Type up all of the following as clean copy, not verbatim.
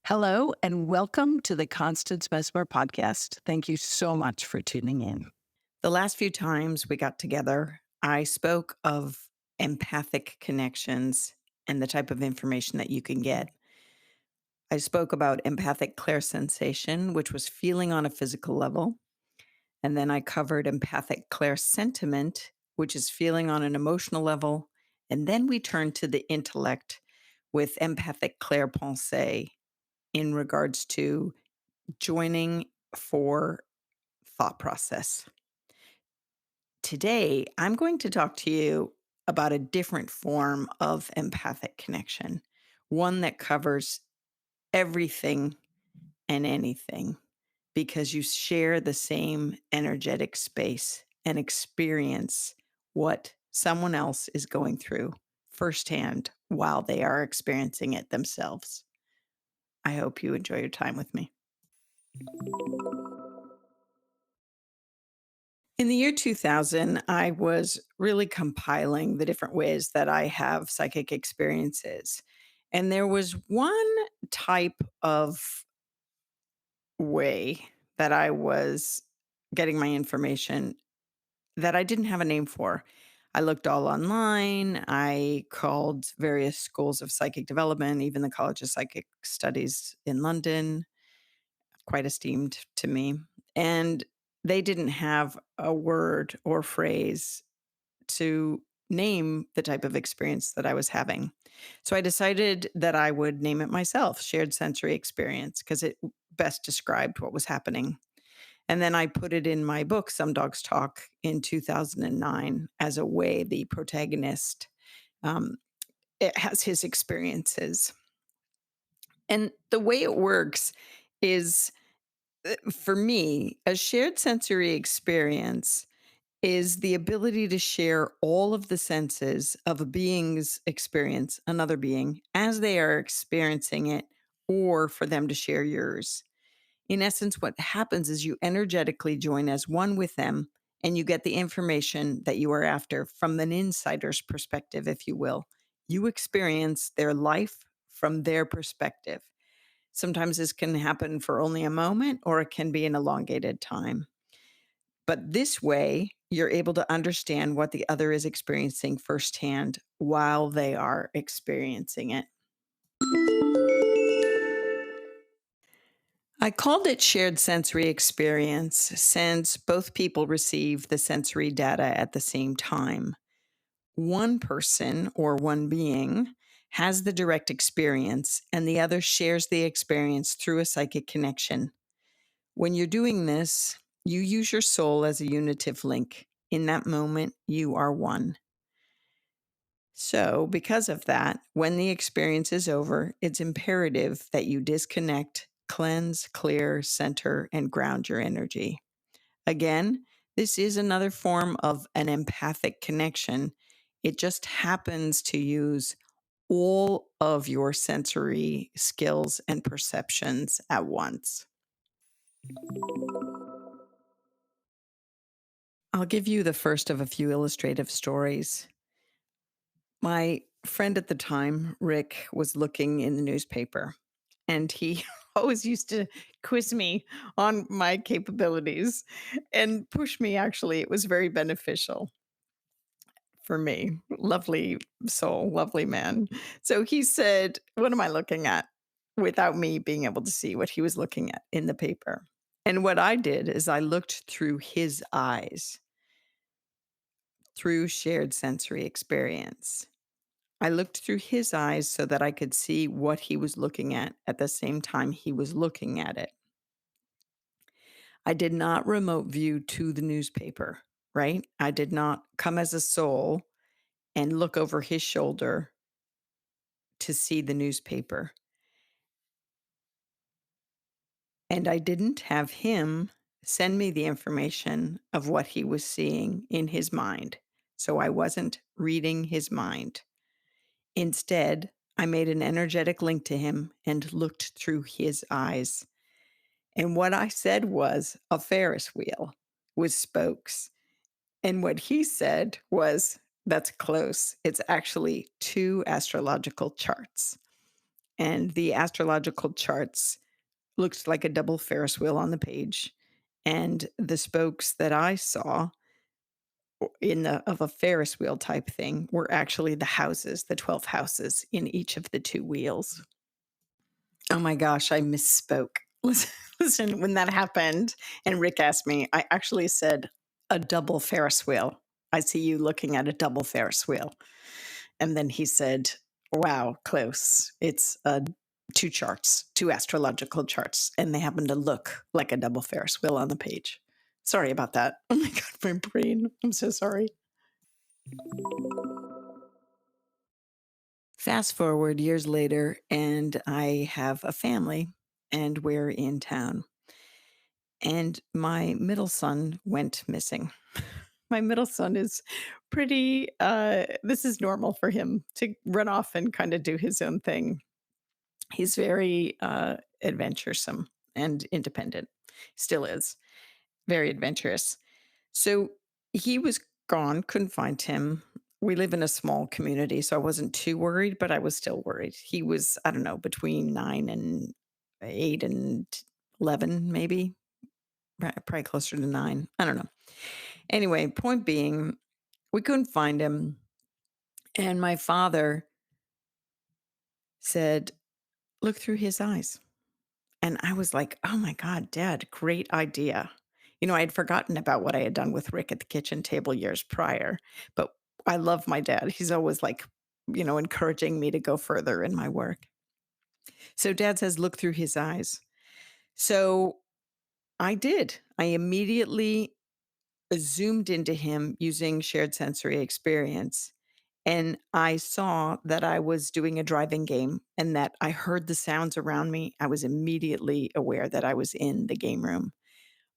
Hello, and welcome to the Constance Messmer podcast. Thank you so much for tuning in. The last few times we got together, I spoke of empathic connections and the type of information that you can get. I spoke about empathic clairsensation, which was feeling on a physical level. And then I covered empathic clairsentiment, which is feeling on an emotional level. And then we turned to the intellect with empathic clairpensée in regards to joining for thought process. Today, I'm going to talk to you about a different form of empathic connection, one that covers everything and anything because you share the same energetic space and experience what someone else is going through firsthand while they are experiencing it themselves. I hope you enjoy your time with me. In the year 2000, I was really compiling the different ways that I have psychic experiences. And there was one type of way that I was getting my information that I didn't have a name for. I looked all online. I called various schools of psychic development, even the College of Psychic Studies in London, quite esteemed to me. And they didn't have a word or phrase to name the type of experience that I was having. So I decided that I would name it myself, shared sensory experience, because it best described what was happening. And then I put it in my book, Some Dogs Talk, in 2009 as a way the protagonist um, it has his experiences. And the way it works is, for me, a shared sensory experience is the ability to share all of the senses of a being's experience, another being, as they are experiencing it, or for them to share yours. In essence, what happens is you energetically join as one with them and you get the information that you are after from an insider's perspective, if you will. You experience their life from their perspective. Sometimes this can happen for only a moment or it can be an elongated time. But this way, you're able to understand what the other is experiencing firsthand while they are experiencing it. I called it shared sensory experience since both people receive the sensory data at the same time. One person or one being has the direct experience, and the other shares the experience through a psychic connection. When you're doing this, you use your soul as a unitive link. In that moment, you are one. So, because of that, when the experience is over, it's imperative that you disconnect, cleanse, clear, center, and ground your energy. Again, this is another form of an empathic connection. It just happens to use all of your sensory skills and perceptions at once. I'll give you the first of a few illustrative stories. My friend at the time, Rick, was looking in the newspaper and he always used to quiz me on my capabilities and push me, actually. It was very beneficial for me. Lovely soul, lovely man. So he said, "What am I looking at?" without me being able to see what he was looking at in the paper. And what I did is I looked through his eyes, through shared sensory experience. I looked through his eyes so that I could see what he was looking at the same time he was looking at it. I did not remote view to the newspaper, right? I did not come as a soul and look over his shoulder to see the newspaper. And I didn't have him send me the information of what he was seeing in his mind. So I wasn't reading his mind. Instead, I made an energetic link to him and looked through his eyes. And what I said was a Ferris wheel with spokes. And what he said was That's close. It's actually 2 astrological charts, and the astrological charts looked like a double Ferris wheel on the page, and the spokes that I saw in the of a Ferris wheel type thing were actually the houses, the 12 houses in each of the 2 wheels. Oh my gosh, I misspoke. Listen, when that happened and Rick asked me, I actually said, "A double Ferris wheel. I see you looking at a double Ferris wheel." And then he said, "Wow, close. It's, 2 charts, 2 astrological charts, and they happen to look like a double Ferris wheel on the page." Sorry about that. Oh my god, my brain. I'm so sorry. Fast forward years later, and I have a family, and we're in town. And my middle son went missing. My middle son is pretty, this is normal for him to run off and kind of do his own thing. He's very adventuresome and independent, still is very adventurous. So he was gone, couldn't find him. We live in a small community, so I wasn't too worried, but I was still worried. He was, I don't know, between 9 and 8 and 11, maybe, probably closer to 9. I don't know. Anyway, point being, we couldn't find him. And my father said, "Look through his eyes." And I was like, "Oh my God, Dad, great idea." I had forgotten about what I had done with Rick at the kitchen table years prior, but I love my dad. He's always like, encouraging me to go further in my work. So Dad says, "Look through his eyes." So I did. I immediately zoomed into him using shared sensory experience. And I saw that I was doing a driving game and that I heard the sounds around me. I was immediately aware that I was in the game room.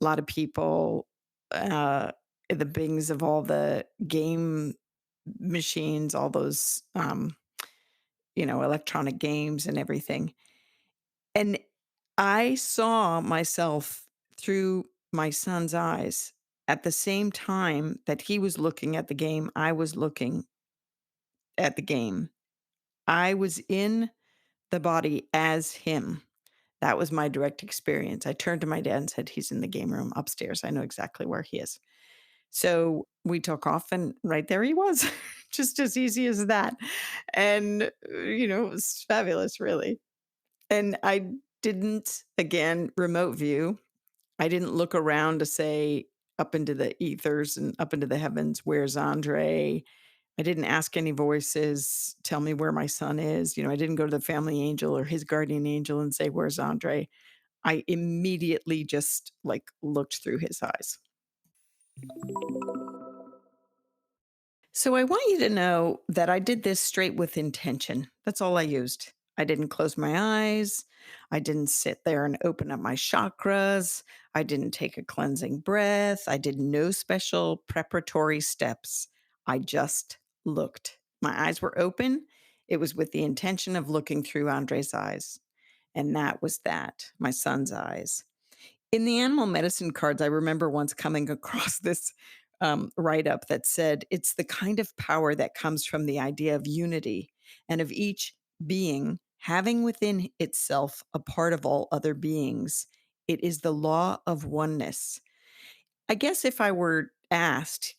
A lot of people, uh, the bings of all the game machines, all those, electronic games and everything. And I saw myself through my son's eyes at the same time that he was looking at the game, I was looking at the game. I was in the body as him. That was my direct experience. I turned to my dad and said, "He's in the game room upstairs. I know exactly where he is." So we took off, and right there he was, just as easy as that. And, it was fabulous, really. And I didn't, again, remote view. I didn't look around to say up into the ethers and up into the heavens, "Where's Andre?" I didn't ask any voices, "Tell me where my son is." I didn't go to the family angel or his guardian angel and say, "Where's Andre?" I immediately just, like, looked through his eyes. So I want you to know that I did this straight with intention. That's all I used. I didn't close my eyes. I didn't sit there and open up my chakras. I didn't take a cleansing breath. I did no special preparatory steps. I just looked. My eyes were open. It was with the intention of looking through Andre's eyes. And that was that, my son's eyes. In the animal medicine cards, I remember once coming across this write up that said, "It's the kind of power that comes from the idea of unity and of each being having within itself a part of all other beings. It is the law of oneness." I guess if I were asked,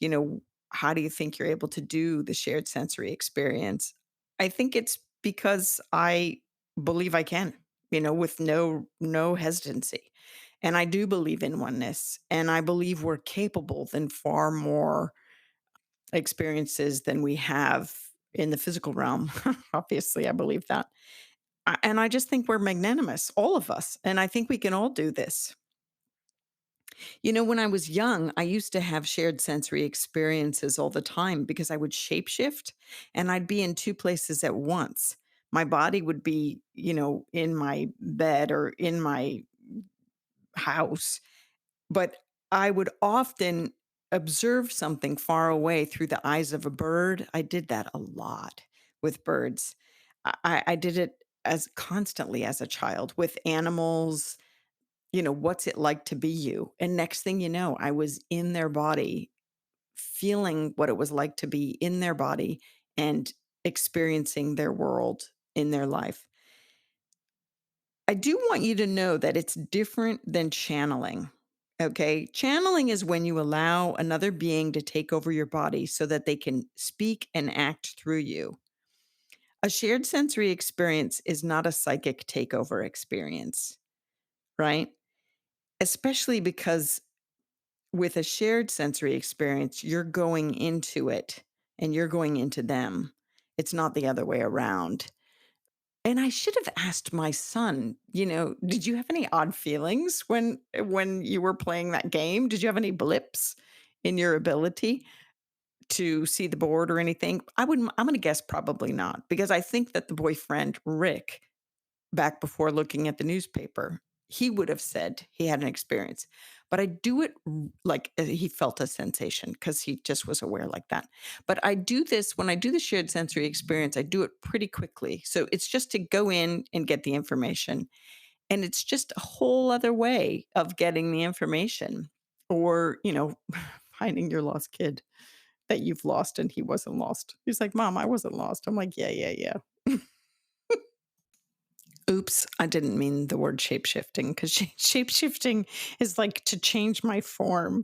"How do you think you're able to do the shared sensory experience?" I think it's because I believe I can, with no hesitancy. And I do believe in oneness, and I believe we're capable than far more experiences than we have in the physical realm. Obviously, I believe that. And I just think we're magnanimous, all of us, and I think we can all do this. When I was young, I used to have shared sensory experiences all the time because I would shapeshift and I'd be in 2 places at once. My body would be, in my bed or in my house, but I would often observe something far away through the eyes of a bird. I did that a lot with birds. I did it as constantly as a child with animals. What's it like to be you? And next thing you know, I was in their body feeling what it was like to be in their body and experiencing their world in their life. I do want you to know that it's different than channeling. Okay. Channeling is when you allow another being to take over your body so that they can speak and act through you. A shared sensory experience is not a psychic takeover experience, right? Especially because with a shared sensory experience, you're going into it and you're going into them. It's not the other way around. And I should have asked my son, did you have any odd feelings when you were playing that game? Did you have any blips in your ability to see the board or anything? I'm gonna guess probably not, because I think that the boyfriend, Rick, back before looking at the newspaper, he would have said he had an experience. But I do it like he felt a sensation because he just was aware like that. But I do this when I do the shared sensory experience, I do it pretty quickly. So it's just to go in and get the information. And it's just a whole other way of getting the information or, finding your lost kid that you've lost and he wasn't lost. He's like, Mom, I wasn't lost. I'm like, yeah, yeah, yeah. Oops, I didn't mean the word shape-shifting, because shape-shifting is like to change my form,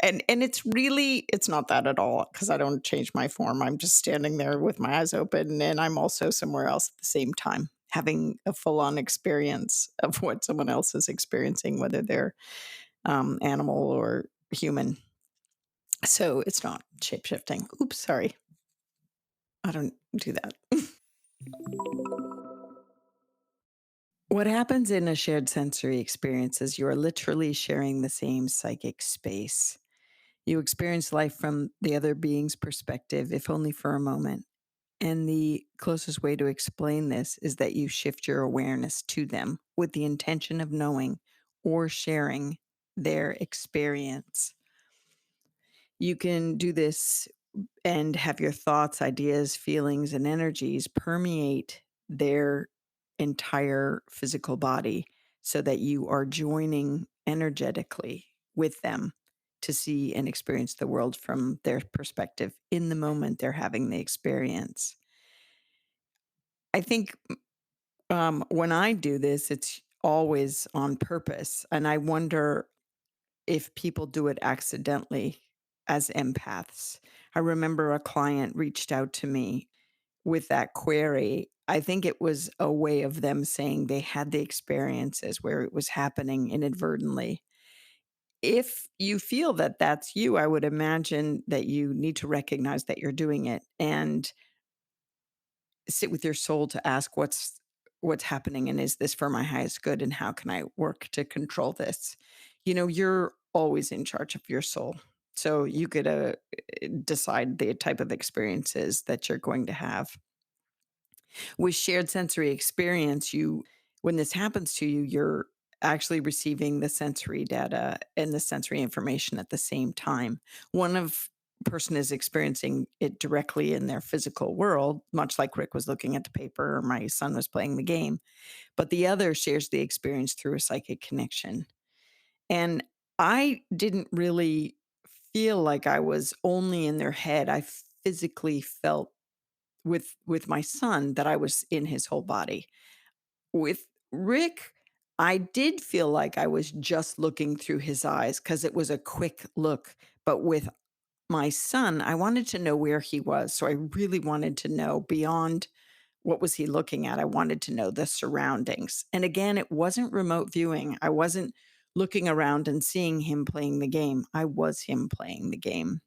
and it's not that at all, because I don't change my form. I'm just standing there with my eyes open, and I'm also somewhere else at the same time, having a full-on experience of what someone else is experiencing, whether they're, animal or human. So it's not shape-shifting. Oops, sorry. I don't do that. What happens in a shared sensory experience is you are literally sharing the same psychic space. You experience life from the other being's perspective, if only for a moment. And the closest way to explain this is that you shift your awareness to them with the intention of knowing or sharing their experience. You can do this and have your thoughts, ideas, feelings, and energies permeate their entire physical body so that you are joining energetically with them to see and experience the world from their perspective in the moment they're having the experience. I think when I do this, it's always on purpose. And I wonder if people do it accidentally as empaths. I remember a client reached out to me with that query. I think it was a way of them saying they had the experiences where it was happening inadvertently. If you feel that that's you, I would imagine that you need to recognize that you're doing it and sit with your soul to ask what's happening, and is this for my highest good, and how can I work to control this? You're always in charge of your soul. So you could decide the type of experiences that you're going to have. With shared sensory experience, when this happens to you, you're actually receiving the sensory data and the sensory information at the same time. One of person is experiencing it directly in their physical world, much like Rick was looking at the paper or my son was playing the game, but the other shares the experience through a psychic connection. And I didn't really feel like I was only in their head. I physically felt with my son that I was in his whole body. With Rick, I did feel like I was just looking through his eyes because it was a quick look. But with my son, I wanted to know where he was. So I really wanted to know beyond what was he looking at. I wanted to know the surroundings. And again, it wasn't remote viewing. I wasn't looking around and seeing him playing the game. I was him playing the game.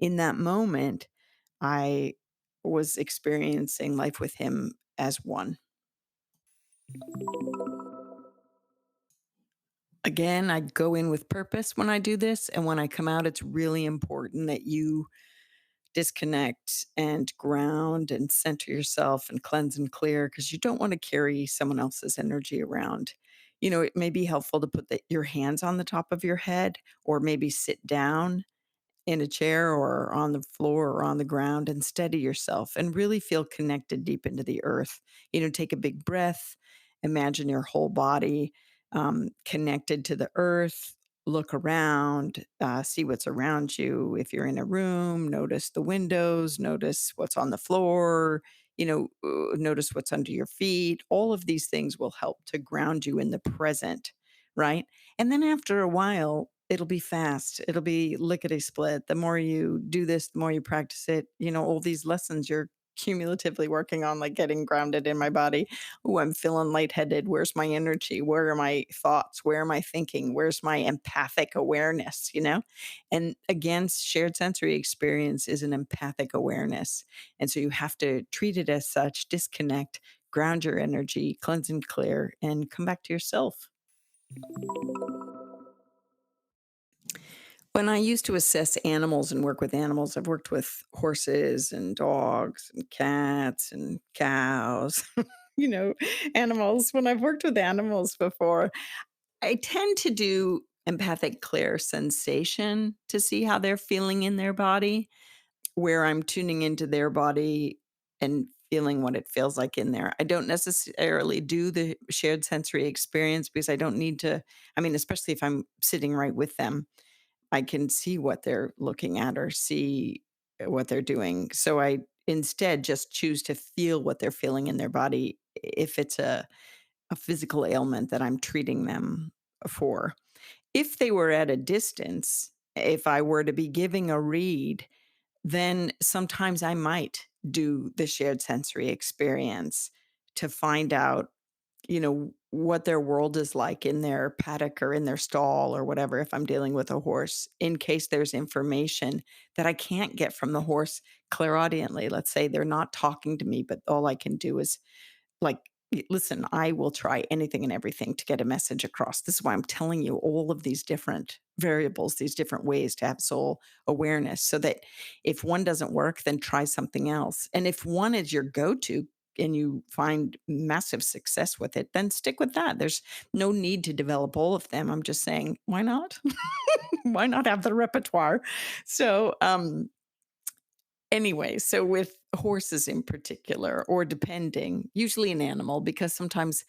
In that moment, I was experiencing life with him as one. Again, I go in with purpose when I do this, and when I come out, it's really important that you disconnect and ground and center yourself and cleanse and clear, because you don't want to carry someone else's energy around. It may be helpful to put your hands on the top of your head, or maybe sit down in a chair or on the floor or on the ground and steady yourself and really feel connected deep into the earth. Take a big breath, imagine your whole body connected to the earth, look around, see what's around you. If you're in a room, notice the windows, notice what's on the floor, notice what's under your feet. All of these things will help to ground you in the present, right? And then after a while, it'll be fast. It'll be lickety split. The more you do this, the more you practice it, all these lessons you're cumulatively working on, like getting grounded in my body. Oh, I'm feeling lightheaded. Where's my energy? Where are my thoughts? Where am I thinking? Where's my empathic awareness? And again, shared sensory experience is an empathic awareness. And so you have to treat it as such, disconnect, ground your energy, cleanse and clear, and come back to yourself. When I used to assess animals and work with animals, I've worked with horses and dogs and cats and cows, you know, animals. When I've worked with animals before, I tend to do empathic clear sensation to see how they're feeling in their body, where I'm tuning into their body and feeling what it feels like in there. I don't necessarily do the shared sensory experience because I don't need to. I mean, especially if I'm sitting right with them, I can see what they're looking at or see what they're doing. So I instead just choose to feel what they're feeling in their body if it's a physical ailment that I'm treating them for. If they were at a distance, if I were to be giving a read, then sometimes I might do the shared sensory experience to find out, what their world is like in their paddock or in their stall or whatever, if I'm dealing with a horse, in case there's information that I can't get from the horse clairaudiently. Let's say they're not talking to me, but all I can do is like, listen, I will try anything and everything to get a message across. This is why I'm telling you all of these different variables, these different ways to have soul awareness, so that if one doesn't work, then try something else. And if one is your go to and you find massive success with it, then stick with that. There's no need to develop all of them. I'm just saying, why not? Why not have the repertoire? So, anyway, so with horses in particular, or depending, usually an animal, because sometimes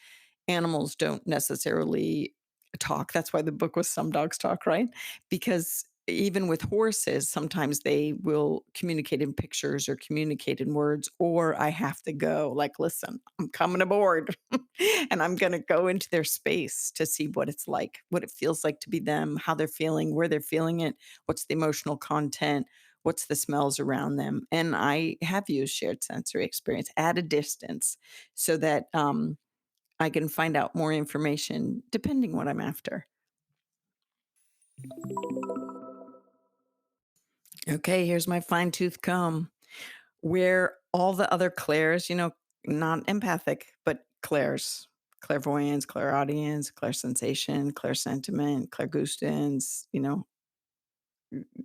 animals don't necessarily talk. That's why the book was Some Dogs Talk, right? Because even with horses, sometimes they will communicate in pictures or communicate in words, or I have to go, like, listen, I'm coming aboard and I'm going to go into their space to see what it's like, what it feels like to be them, how they're feeling, where they're feeling it, what's the emotional content, what's the smells around them. And I have used shared sensory experience at a distance so that I can find out more information depending what I'm after. Okay, here's my fine tooth comb. Where all the other clairs, not empathic, but clairs, clairvoyance, clairaudience, clairsensation, clairsentiment, clairgustance,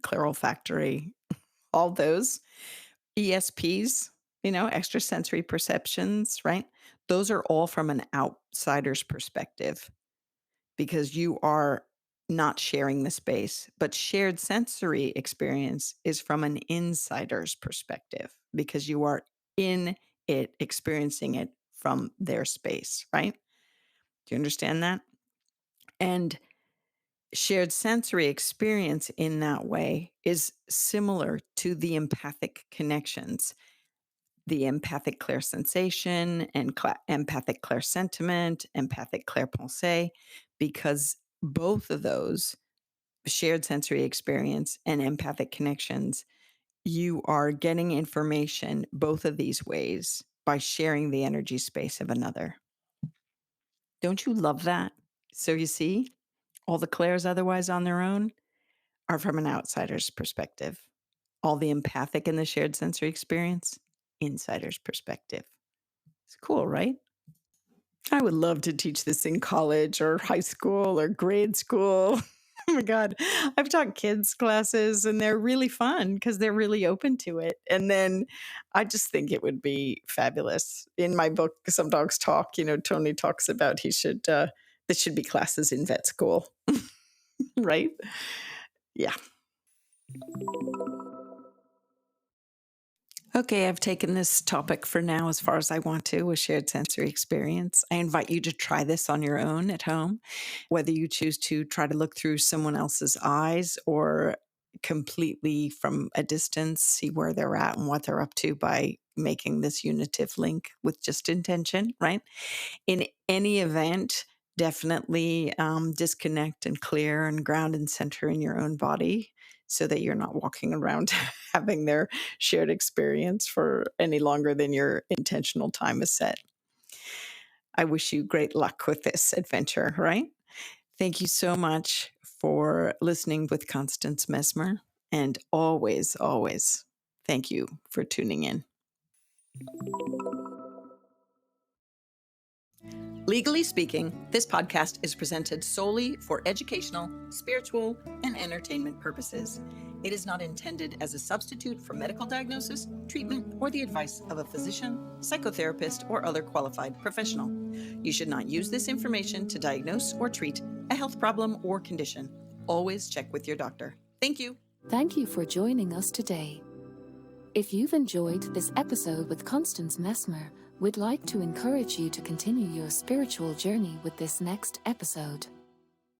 clairolfactory, all those ESPs, extrasensory perceptions, right? Those are all from an outsider's perspective, because you are not sharing the space. But shared sensory experience is from an insider's perspective, because you are in it, experiencing it from their space, right? Do you understand that? And shared sensory experience in that way is similar to the empathic connections, the empathic clair sensation and empathic clair sentiment, empathic clair pensée, because both of those, shared sensory experience and empathic connections, you are getting information both of these ways by sharing the energy space of another. Don't you love that? So you see, all the clairs otherwise on their own are from an outsider's perspective. All the empathic in the shared sensory experience, insider's perspective. It's cool, right? I would love to teach this in college or high school or grade school. Oh my God. I've taught kids classes and they're really fun because they're really open to it. And then I just think it would be fabulous. In my book, Some Dogs Talk, Tony talks about there should be classes in vet school, right? Yeah. Okay, I've taken this topic for now as far as I want to with shared sensory experience. I invite you to try this on your own at home, whether you choose to try to look through someone else's eyes or completely from a distance, see where they're at and what they're up to by making this unitive link with just intention, right? In any event, definitely disconnect and clear and ground and center in your own body so that you're not walking around having their shared experience for any longer than your intentional time is set. I wish you great luck with this adventure, right? Thank you so much for listening with Constance Messmer. And always, always, thank you for tuning in. Legally speaking, this podcast is presented solely for educational, spiritual, and entertainment purposes. It is not intended as a substitute for medical diagnosis, treatment, or the advice of a physician, psychotherapist, or other qualified professional. You should not use this information to diagnose or treat a health problem or condition. Always check with your doctor. Thank you. Thank you for joining us today. If you've enjoyed this episode with Constance Messmer, we'd like to encourage you to continue your spiritual journey with this next episode.